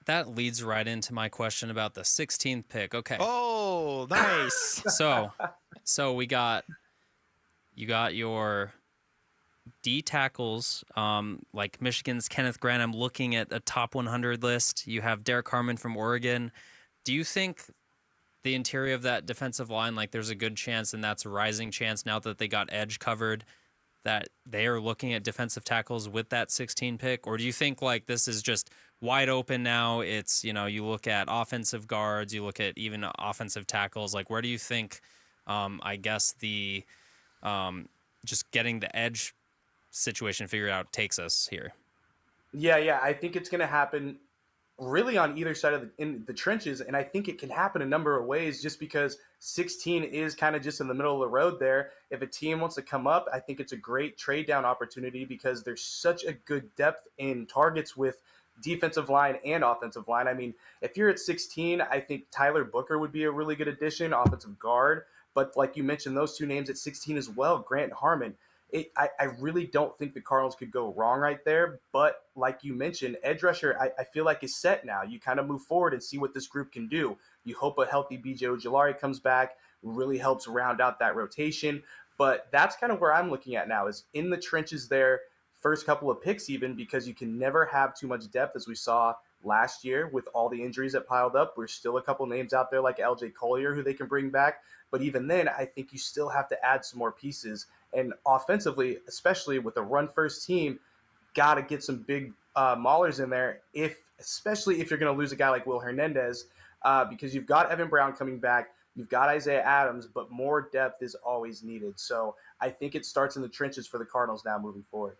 that leads right into my question about the 16th pick. Okay. Oh, nice. So, so we got you got your D tackles, like Michigan's Kenneth Grant. I'm looking at a top 100 list. You have Derek Harmon from Oregon. Do you think the interior of that defensive line, like there's a good chance, and that's a rising chance now that they got edge covered, that they are looking at defensive tackles with that 16 pick? Or do you think like this is just wide open now? It's, you look at offensive guards, you look at even offensive tackles. Like, where do you think, I guess, the just getting the edge situation figured out takes us here? Yeah, I think it's going to happen really on either side of in the trenches, and I think it can happen a number of ways. Just because 16 is kind of just in the middle of the road there. If a team wants to come up, I think it's a great trade down opportunity because there's such a good depth in targets with defensive line and offensive line. I mean, if you're at 16, I think Tyler Booker would be a really good addition, offensive guard. But like you mentioned, those two names at 16 as well, Grant and Harmon. I really don't think the Cardinals could go wrong right there. But like you mentioned, edge rusher, I feel like is set now. You kind of move forward and see what this group can do. You hope a healthy BJ Ojolari comes back, really helps round out that rotation. But that's kind of where I'm looking at now is in the trenches there, first couple of picks even, because you can never have too much depth as we saw last year with all the injuries that piled up. There's still a couple names out there like LJ Collier who they can bring back. But even then, I think you still have to add some more pieces. And offensively, especially with a run-first team, got to get some big maulers in there, especially if you're going to lose a guy like Will Hernandez, because you've got Evan Brown coming back, you've got Isaiah Adams, but more depth is always needed. So I think it starts in the trenches for the Cardinals now moving forward.